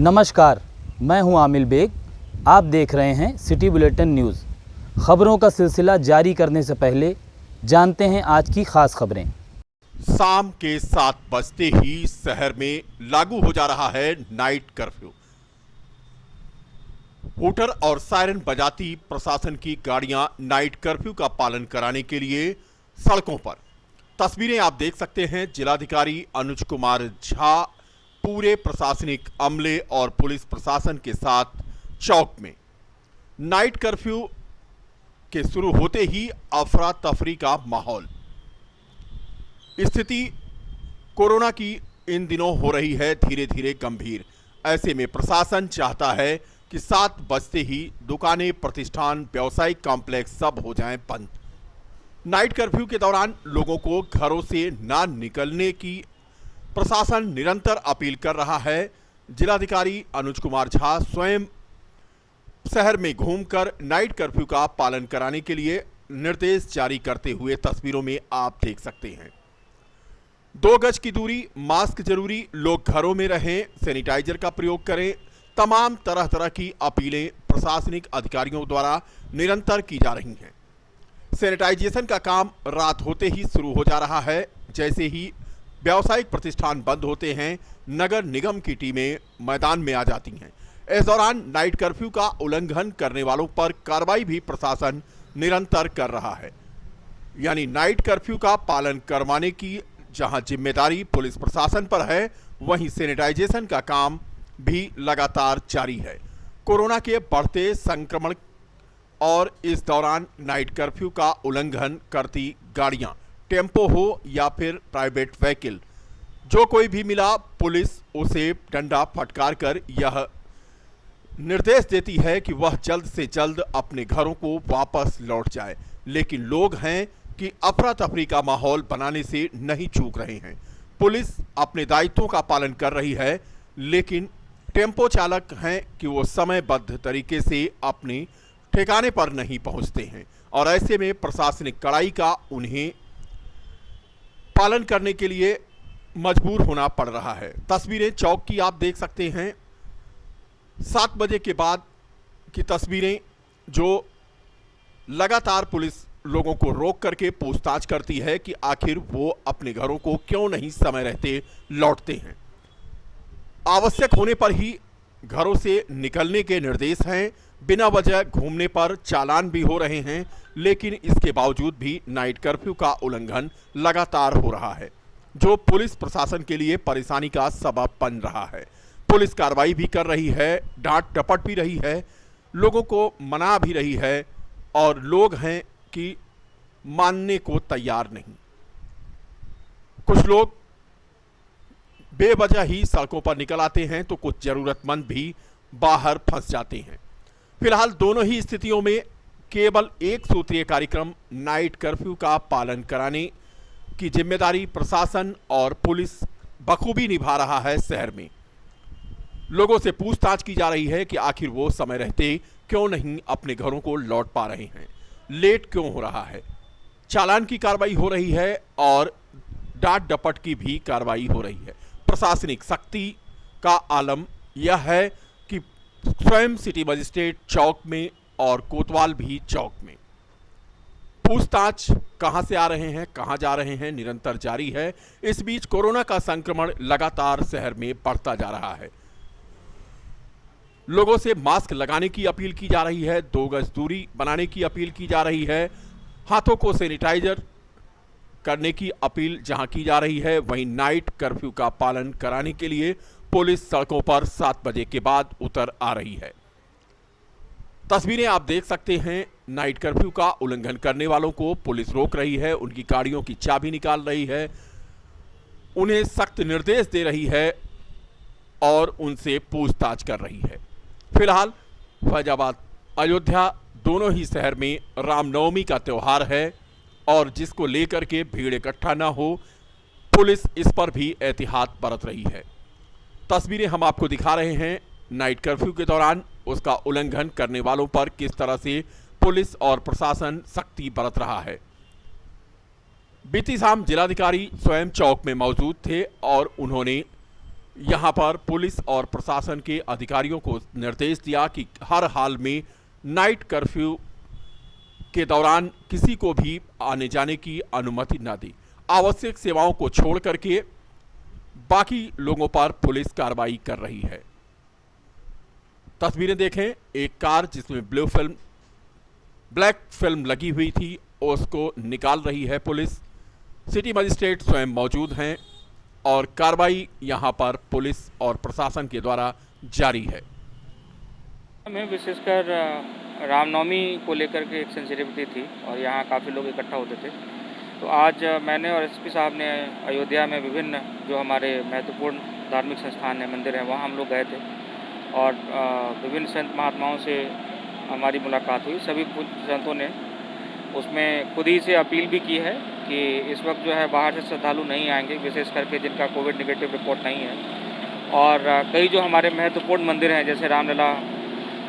नमस्कार, मैं हूं आमिल बेग। आप देख रहे हैं सिटी बुलेटिन न्यूज़। खबरों का सिलसिला जारी करने से पहले जानते हैं आज की खास खबरें। शाम के 7 बजते ही शहर में लागू हो जा रहा है नाइट कर्फ्यू। हूटर और सायरन बजाती प्रशासन की गाड़ियां नाइट कर्फ्यू का पालन कराने के लिए सड़कों पर। तस्वीरें आप देख सकते हैं। जिलाधिकारी अनुज कुमार झा पूरे प्रशासनिक अमले और पुलिस प्रशासन के साथ चौक में। नाइट कर्फ्यू के शुरू होते ही अफरा तफरी का माहौल। स्थिति कोरोना की इन दिनों हो रही है धीरे धीरे गंभीर। ऐसे में प्रशासन चाहता है कि 7 बजते ही दुकानें, प्रतिष्ठान, व्यावसायिक कॉम्प्लेक्स सब हो जाएं बंद। नाइट कर्फ्यू के दौरान लोगों को घरों से ना निकलने की प्रशासन निरंतर अपील कर रहा है। जिलाधिकारी अनुज कुमार झा स्वयं शहर में घूमकर नाइट कर्फ्यू का पालन कराने के लिए निर्देश जारी करते हुए तस्वीरों में आप देख सकते हैं। 2 गज की दूरी, मास्क जरूरी, लोग घरों में रहें, सैनिटाइजर का प्रयोग करें। तमाम तरह तरह की अपीलें प्रशासनिक अधिकारियों द्वारा निरंतर की जा रही हैं। सैनिटाइजेशन का काम रात होते ही शुरू हो जा रहा है। जैसे ही व्यावसायिक प्रतिष्ठान बंद होते हैं, नगर निगम की टीमें मैदान में आ जाती हैं। इस दौरान नाइट कर्फ्यू का उल्लंघन करने वालों पर कार्रवाई भी प्रशासन निरंतर कर रहा है। यानी नाइट कर्फ्यू का पालन करवाने की जहां जिम्मेदारी पुलिस प्रशासन पर है, वहीं सैनिटाइजेशन का काम भी लगातार जारी है। कोरोना के बढ़ते संक्रमण और इस दौरान नाइट कर्फ्यू का उल्लंघन करती गाड़ियां, टेम्पो हो या फिर प्राइवेट व्हीकल, जो कोई भी मिला पुलिस उसे डंडा फटकार कर यह निर्देश देती है कि वह जल्द से जल्द अपने घरों को वापस लौट जाए। लेकिन लोग हैं कि अफरा तफरी का माहौल बनाने से नहीं चूक रहे हैं। पुलिस अपने दायित्वों का पालन कर रही है, लेकिन टेम्पो चालक हैं कि वो समयबद्ध तरीके से अपने ठिकाने पर नहीं पहुंचते हैं और ऐसे में प्रशासनिक कड़ाई का उन्हें पालन करने के लिए मजबूर होना पड़ रहा है। तस्वीरें चौक की आप देख सकते हैं। 7 बजे के बाद की तस्वीरें, जो लगातार पुलिस लोगों को रोक करके पूछताछ करती है कि आखिर वो अपने घरों को क्यों नहीं समय रहते लौटते हैं। आवश्यक होने पर ही घरों से निकलने के निर्देश हैं। बिना वजह घूमने पर चालान भी हो रहे हैं, लेकिन इसके बावजूद भी नाइट कर्फ्यू का उल्लंघन लगातार हो रहा है, जो पुलिस प्रशासन के लिए परेशानी का सबब बन रहा है। पुलिस कार्रवाई भी कर रही है, डांट डपट भी रही है, लोगों को मना भी रही है और लोग हैं कि मानने को तैयार नहीं। कुछ लोग बेवजह ही सड़कों पर निकल आते हैं तो कुछ जरूरतमंद भी बाहर फंस जाते हैं। फिलहाल दोनों ही स्थितियों में केवल एक सूत्रीय कार्यक्रम नाइट कर्फ्यू का पालन कराने की जिम्मेदारी प्रशासन और पुलिस बखूबी निभा रहा है। शहर में लोगों से पूछताछ की जा रही है कि आखिर वो समय रहते क्यों नहीं अपने घरों को लौट पा रहे हैं, लेट क्यों हो रहा है। चालान की कार्रवाई हो रही है और डांट डपट की भी कार्रवाई हो रही है। प्रशासनिक सख्ती का आलम यह है कि स्वयं सिटी मजिस्ट्रेट चौक में और कोतवाल भी चौक में पूछताछ कहां से आ रहे हैं, कहां जा रहे हैं, निरंतर जारी है। इस बीच कोरोना का संक्रमण लगातार शहर में बढ़ता जा रहा है। लोगों से मास्क लगाने की अपील की जा रही है, 2 गज दूरी बनाने की अपील की जा रही है, हाथों को सैनिटाइजर करने की अपील जहां की जा रही है, वहीं नाइट कर्फ्यू का पालन कराने के लिए पुलिस सड़कों पर 7 बजे के बाद उतर आ रही है। तस्वीरें आप देख सकते हैं। नाइट कर्फ्यू का उल्लंघन करने वालों को पुलिस रोक रही है, उनकी गाड़ियों की चाबी निकाल रही है, उन्हें सख्त निर्देश दे रही है और उनसे पूछताछ कर रही है। फिलहाल फैजाबाद, अयोध्या दोनों ही शहर में रामनवमी का त्यौहार है और जिसको लेकर के भीड़ इकट्ठा ना हो, पुलिस इस पर भी एहतियात बरत रही है। तस्वीरें हम आपको दिखा रहे हैं। नाइट कर्फ्यू के दौरान उसका उल्लंघन करने वालों पर किस तरह से पुलिस और प्रशासन सख्ती बरत रहा है। बीती शाम जिलाधिकारी स्वयं चौक में मौजूद थे और उन्होंने यहाँ पर पुलिस और प्रशासन के अधिकारियों को निर्देश दिया कि हर हाल में नाइट कर्फ्यू के दौरान किसी को भी आने जाने की अनुमति न दी। आवश्यक सेवाओं को छोड़ करके बाकी लोगों पर पुलिस कार्रवाई कर रही है। तस्वीरें देखें, एक कार जिसमें ब्लैक फिल्म लगी हुई थी उसको निकाल रही है पुलिस। सिटी मजिस्ट्रेट स्वयं मौजूद हैं और कार्रवाई यहां पर पुलिस और प्रशासन के द्वारा जारी है। में विशेषकर रामनवमी को लेकर के एक सेंसिटिविटी थी और यहाँ काफ़ी लोग इकट्ठा होते थे। तो आज मैंने और एसपी साहब ने अयोध्या में विभिन्न जो हमारे महत्वपूर्ण धार्मिक संस्थान हैं, मंदिर हैं, वहाँ हम लोग गए थे और विभिन्न संत महात्माओं से हमारी मुलाकात हुई। सभी संतों ने उसमें खुद ही से अपील भी की है कि इस वक्त जो है बाहर से श्रद्धालु नहीं आएंगे, विशेष करके जिनका कोविड नेगेटिव रिपोर्ट नहीं है। और कई जो हमारे महत्वपूर्ण मंदिर हैं, जैसे रामलला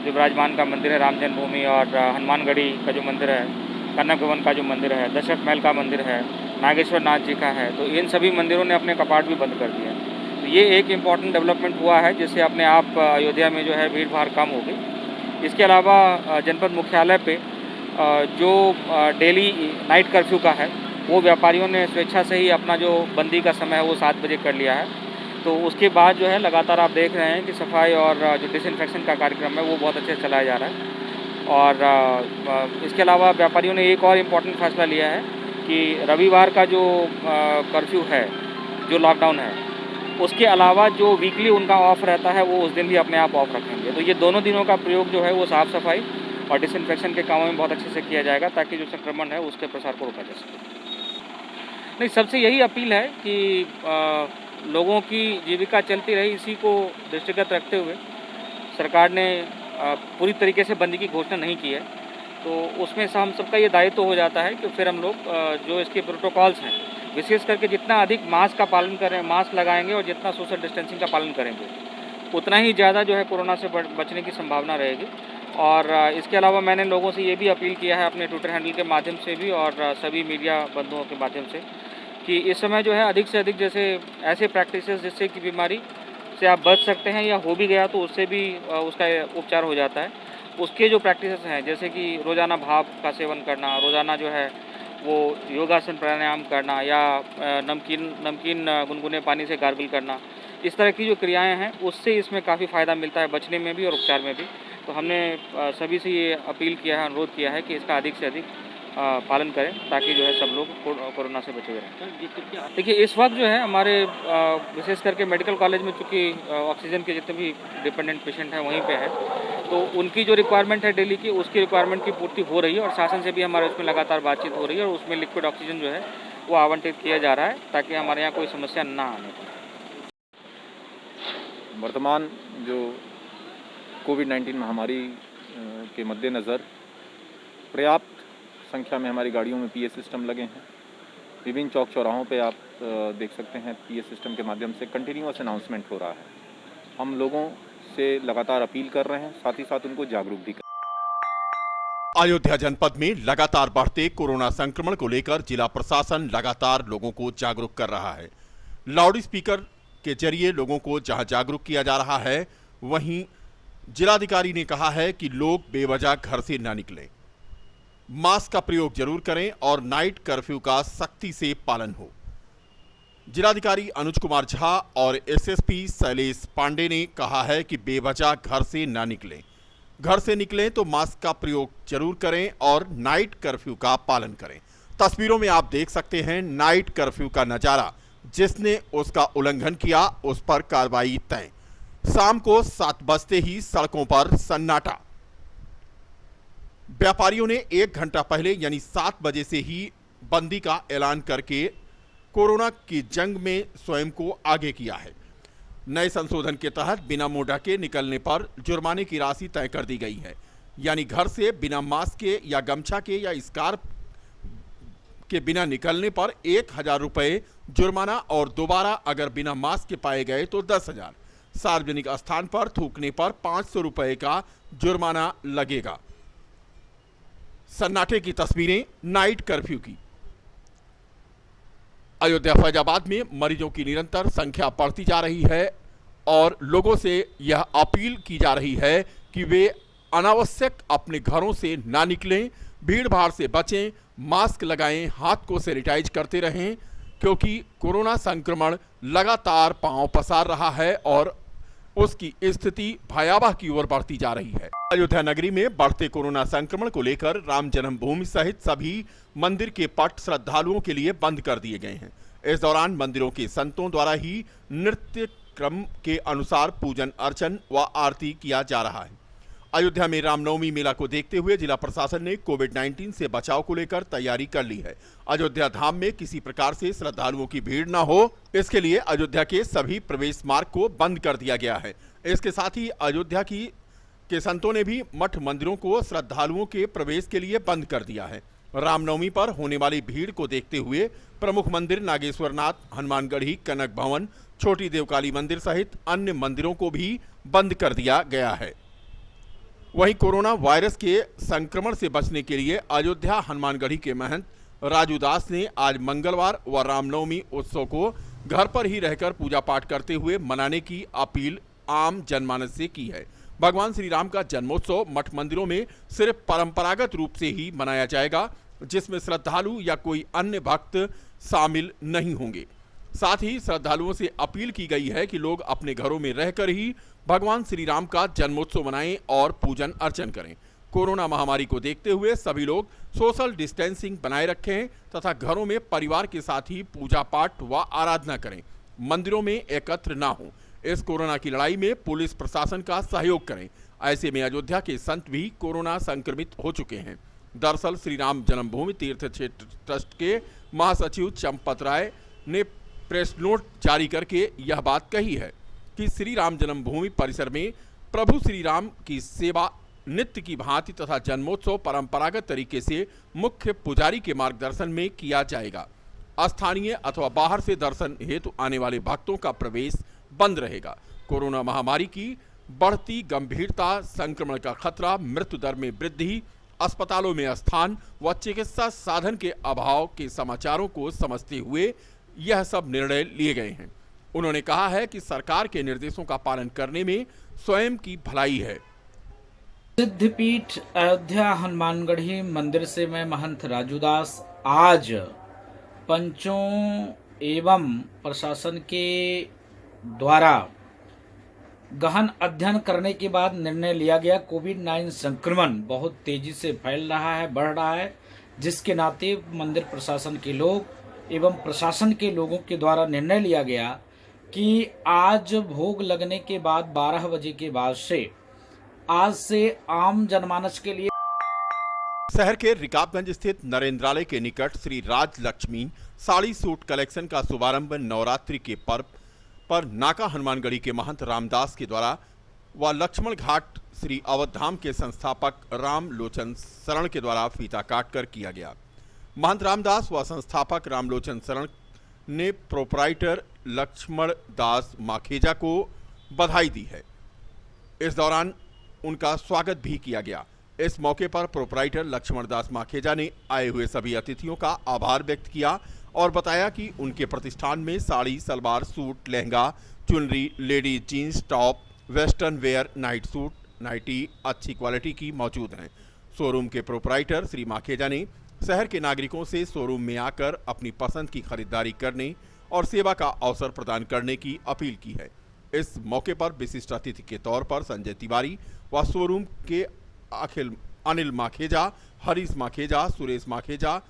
जो विराजमान का मंदिर है, राम जन्मभूमि, और हनुमानगढ़ी का जो मंदिर है, कनक भवन का जो मंदिर है, दशरथ महल का मंदिर है, नागेश्वर नाथ जी का है, तो इन सभी मंदिरों ने अपने कपाट भी बंद कर दिए हैं। तो ये एक इम्पॉर्टेंट डेवलपमेंट हुआ है जिससे अपने आप अयोध्या में जो है भीड़ भाड़ कम हो गई। इसके अलावा जनपद मुख्यालय पे जो डेली नाइट कर्फ्यू का है वो व्यापारियों ने स्वेच्छा से ही अपना जो बंदी का समय है वो 7 बजे कर लिया है। तो उसके बाद जो है लगातार आप देख रहे हैं कि सफाई और जो डिसइंफेक्शन का कार्यक्रम है वो बहुत अच्छे से चलाया जा रहा है। और इसके अलावा व्यापारियों ने एक और इम्पॉर्टेंट फैसला लिया है कि रविवार का जो कर्फ्यू है, जो लॉकडाउन है, उसके अलावा जो वीकली उनका ऑफ रहता है वो उस दिन भी अपने आप ऑफ रखेंगे। तो ये दोनों दिनों का प्रयोग जो है वो साफ़ सफाई और डिसइंफेक्शन के कामों में बहुत अच्छे से किया जाएगा ताकि जो संक्रमण है उसके प्रसार को रोका जा सके। नहीं, सबसे यही अपील है कि लोगों की जीविका चलती रही, इसी को दृष्टिगत रखते हुए सरकार ने पूरी तरीके से बंदी की घोषणा नहीं की है। तो उसमें से हम सबका ये दायित्व हो जाता है कि फिर हम लोग जो इसके प्रोटोकॉल्स हैं, विशेष करके जितना अधिक मास्क का पालन करें, मास्क लगाएंगे और जितना सोशल डिस्टेंसिंग का पालन करेंगे, उतना ही ज़्यादा जो है कोरोना से बचने की संभावना रहेगी। और इसके अलावा मैंने लोगों से ये भी अपील किया है अपने ट्विटर हैंडल के माध्यम से भी और सभी मीडिया बंधुओं के माध्यम से कि इस समय जो है अधिक से अधिक जैसे ऐसे प्रैक्टिसेस जिससे कि बीमारी से आप बच सकते हैं या हो भी गया तो उससे भी उसका उपचार हो जाता है, उसके जो प्रैक्टिसेस हैं जैसे कि रोज़ाना भाप का सेवन करना, रोज़ाना जो है वो योगासन प्राणायाम करना या नमकीन गुनगुने पानी से गार्गल करना, इस तरह की जो क्रियाएं हैं उससे इसमें काफ़ी फ़ायदा मिलता है बचने में भी और उपचार में भी। तो हमने सभी से ये अपील किया है, अनुरोध किया है कि इसका अधिक से अधिक पालन करें ताकि जो है सब लोग कोरोना से बचे हुए रहें। देखिए, इस वक्त जो है हमारे विशेष करके मेडिकल कॉलेज में चूँकि ऑक्सीजन के जितने भी डिपेंडेंट पेशेंट हैं वहीं पे है, तो उनकी जो रिक्वायरमेंट है डेली की, उसकी रिक्वायरमेंट की पूर्ति हो रही है और शासन से भी हमारे उसमें लगातार बातचीत हो रही है और उसमें लिक्विड ऑक्सीजन जो है वो आवंटित किया जा रहा है ताकि हमारे यहाँ कोई समस्या ना आने पाए। वर्तमान जो कोविड-19 महामारी के मद्देनज़र पर्याप्त संख्या में हमारी गाड़ियों में पीए सिस्टम लगे हैं। विभिन्न चौक चौराहों पे आप देख सकते हैं पीए सिस्टम के माध्यम से कंटिन्यूअस अनाउंसमेंट हो रहा है। हम लोगों से लगातार अपील कर रहे हैं, साथ ही साथ उनको जागरूक भी कर। अयोध्या जनपद में लगातार बढ़ते कोरोना संक्रमण को लेकर जिला प्रशासन लगातार लोगों को जागरूक कर रहा है। लाउड स्पीकर के जरिए लोगों को जहां जागरूक किया जा रहा है, वहीं जिलाधिकारी ने कहा है कि लोग बेवजह घर से ना निकलें, मास्क का प्रयोग जरूर करें और नाइट कर्फ्यू का सख्ती से पालन हो। जिलाधिकारी अनुज कुमार झा और एसएसपी शैलेश पांडे ने कहा है कि बेवजह घर से ना निकलें, घर से निकलें तो मास्क का प्रयोग जरूर करें और नाइट कर्फ्यू का पालन करें। तस्वीरों में आप देख सकते हैं नाइट कर्फ्यू का नजारा, जिसने उसका उल्लंघन किया उस पर कार्रवाई तय। शाम को 7 बजते ही सड़कों पर सन्नाटा। व्यापारियों ने 1 घंटा पहले यानी 7 बजे से ही बंदी का ऐलान करके कोरोना की जंग में स्वयं को आगे किया है। नए संशोधन के तहत बिना मुंह ढके निकलने पर जुर्माने की राशि तय कर दी गई है, यानी घर से बिना मास्क के या गमछा के या स्कार्फ के बिना निकलने पर 1000 रुपये जुर्माना और दोबारा अगर बिना मास्क के पाए गए तो 10,000। सार्वजनिक स्थान पर थूकने पर 500 रुपये का जुर्माना लगेगा। सन्नाटे की तस्वीरें नाइट कर्फ्यू की। अयोध्या फैजाबाद में मरीजों की निरंतर संख्या बढ़ती जा रही है और लोगों से यह अपील की जा रही है कि वे अनावश्यक अपने घरों से ना निकलें, भीड़ भाड़ से बचें, मास्क लगाएं, हाथ को सैनिटाइज करते रहें, क्योंकि कोरोना संक्रमण लगातार पांव पसार रहा है और उसकी स्थिति भयावह की ओर बढ़ती जा रही है। अयोध्या नगरी में बढ़ते कोरोना संक्रमण को लेकर राम जन्मभूमि सहित सभी मंदिर के पट श्रद्धालुओं के लिए बंद कर दिए गए हैं। इस दौरान मंदिरों के संतों द्वारा ही नृत्य क्रम के अनुसार पूजन अर्चन व आरती किया जा रहा है। अयोध्या में रामनवमी मेला को देखते हुए जिला प्रशासन ने कोविड-19 से बचाव को लेकर तैयारी कर ली है। अयोध्या धाम में किसी प्रकार से श्रद्धालुओं की भीड़ न हो, इसके लिए अयोध्या के सभी प्रवेश मार्ग को बंद कर दिया गया है। इसके साथ ही अयोध्या के संतों ने भी मठ मंदिरों को श्रद्धालुओं के प्रवेश के लिए बंद कर दिया है। रामनवमी पर होने वाली भीड़ को देखते हुए प्रमुख मंदिर नागेश्वरनाथ, हनुमानगढ़ी, कनक भवन, छोटी देवकाली मंदिर सहित अन्य मंदिरों को भी बंद कर दिया गया है। वहीं कोरोना वायरस के संक्रमण से बचने के लिए अयोध्या हनुमानगढ़ी के महंत राजू दास ने आज मंगलवार व रामनवमी उत्सव को घर पर ही रहकर पूजा पाठ करते हुए मनाने की अपील आम जनमानस से की है। भगवान श्री राम का जन्मोत्सव मठ मंदिरों में सिर्फ परंपरागत रूप से ही मनाया जाएगा, जिसमें श्रद्धालु या कोई अन्य भक्त शामिल नहीं होंगे। साथ ही श्रद्धालुओं से अपील की गई है कि लोग अपने घरों में रहकर ही भगवान श्री राम का जन्मोत्सव मनाएं और पूजन अर्चन करें। कोरोना महामारी को देखते हुए सभी लोग सोशल डिस्टेंसिंग बनाए रखें तथा घरों में परिवार के साथ ही पूजा पाठ व आराधना करें, मंदिरों में एकत्र ना हो। इस कोरोना की लड़ाई में पुलिस प्रशासन का सहयोग करें। ऐसे में अयोध्या के संत भी कोरोना संक्रमित हो चुके हैं। दरअसल श्री राम जन्मभूमि तीर्थ क्षेत्र ट्रस्ट के महासचिव चंपत राय ने प्रेस नोट जारी करके यह बात कही है कि श्री राम जन्मभूमि परिसर में प्रभु श्री राम की सेवा नित्य की भांति तथा जन्मोत्सव परंपरागत तरीके से मुख्य पुजारी के मार्गदर्शन में किया जाएगा। स्थानीय अथवा बाहर से दर्शन हेतु आने वाले भक्तों का प्रवेश बंद रहेगा। कोरोना महामारी की बढ़ती गंभीरता, संक्रमण का खतरा, मृत्यु दर में वृद्धि, अस्पतालों में स्थान व चिकित्सा साधन के अभाव के समाचारों को समझते हुए यह सब निर्णय लिए गए हैं। उन्होंने कहा है कि सरकार के निर्देशों का पालन करने में स्वयं की भलाई है। सिद्धपीठ अयोध्या हनुमानगढ़ी मंदिर से मैं महंत राजूदास आज पंचों एवं प्रशासन के द्वारा गहन अध्ययन करने के बाद निर्णय लिया गया। कोविड-19 संक्रमण बहुत तेजी से फैल रहा है, बढ़ रहा है, जिसके नाते मंदिर प्रशासन के लोग एवं प्रशासन के लोगों के द्वारा निर्णय लिया गया कि आज भोग लगने के बाद 12 बजे के बाद से आज से आम जनमानस के लिए शहर के रिकाबगंज स्थित नरेंद्रालय के निकट श्री राज लक्ष्मी साड़ी सूट कलेक्शन का शुभारंभ नवरात्रि के पर्व पर नाका हनुमानगढ़ी के महंत रामदास के द्वारा व लक्ष्मण घाट श्री अवधाम के संस्थापक राम लोचन शरण के द्वारा फीता काटकर किया गया। महंत रामदास व संस्थापक रामलोचन शरण ने प्रोपराइटर लक्ष्मण दास माखेजा को बधाई दी है। इस दौरान उनका स्वागत भी किया गया। इस मौके पर प्रोपराइटर लक्ष्मण दास माखेजा ने आए हुए सभी अतिथियों का आभार व्यक्त किया और बताया कि उनके प्रतिष्ठान में sari, salwar suit, lehenga, chunri, ladies jeans top, western wear, night suit, nightie अच्छी क्वालिटी की मौजूद हैं। शोरूम के प्रोपराइटर श्री माखेजा ने शहर के नागरिकों से शोरूम में आकर अपनी पसंद की खरीदारी करने और सेवा का अवसर प्रदान करने की अपील की है। इस मौके पर विशिष्ट अतिथि के तौर पर संजय तिवारी व शोरूम के अनिल माखेजा, हरीश माखेजा, सुरेश माखेजा,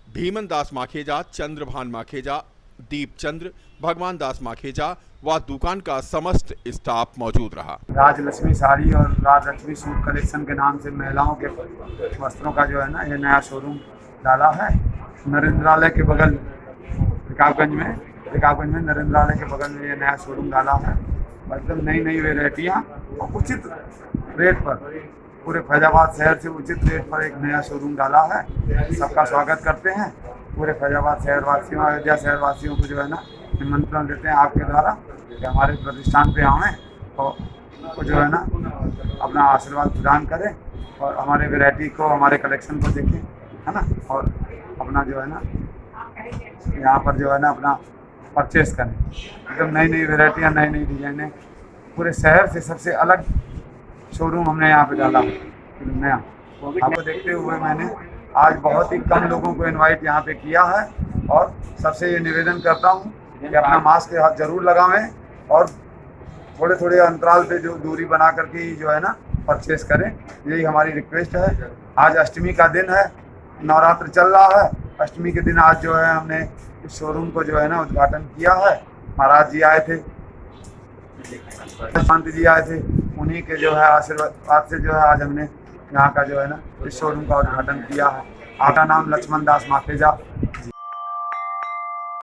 भीमन दास माखेजा, चंद्रभान माखेजा, दीप चंद्र, भगवान दास माखेजा व दुकान का समस्त स्टाफ मौजूद रहा। राजलक्ष्मी साड़ी और राजलक्ष्मी सूट कलेक्शन के नाम से महिलाओं के वस्त्रों का जो है ना ये नया शोरूम डाला है। नरेंद्रालय के बगल रिकाबगंज में नरेंद्रालय के बगल में ये नया शोरूम डाला है। मतलब नई वेराइटियाँ और उचित रेट पर पूरे फैजाबाद शहर से उचित रेट पर एक नया शोरूम डाला है। सबका स्वागत करते हैं। पूरे फैजाबाद शहरवासियों, अयोध्या शहरवासियों को जो है ना निमंत्रण देते हैं आपके द्वारा कि हमारे प्रतिष्ठान पे आएँ और जो है ना अपना आशीर्वाद प्रदान करें और हमारे वैरायटी को, हमारे कलेक्शन को देखें, है ना, और अपना जो है ना यहाँ पर जो है ना अपना परचेस करें। एकदम नई वैरायटियाँ, नई डिजाइनें पूरे शहर से सबसे अलग शोरूम हमने यहाँ पे डाला नया। आपको देखते हुए मैंने आज बहुत ही कम लोगों को इनवाइट यहाँ पे किया है और सबसे ये निवेदन करता हूँ कि अपना मास्क जरूर लगावें और थोड़े थोड़े अंतराल पे जो दूरी बना करके ही जो है ना परचेस करें, यही हमारी रिक्वेस्ट है। आज अष्टमी का दिन है, नवरात्र चल रहा है। अष्टमी के दिन आज जो है हमने इस शोरूम को जो है ना उद्घाटन किया है। महाराज जी आए थे, शांति जी आए थे, उन्हीं के जो है आशीर्वाद से जो है आज हमने यहाँ का जो है ना इस शोरूम का उद्घाटन किया है। आपका नाम लक्ष्मण दास माखेजा।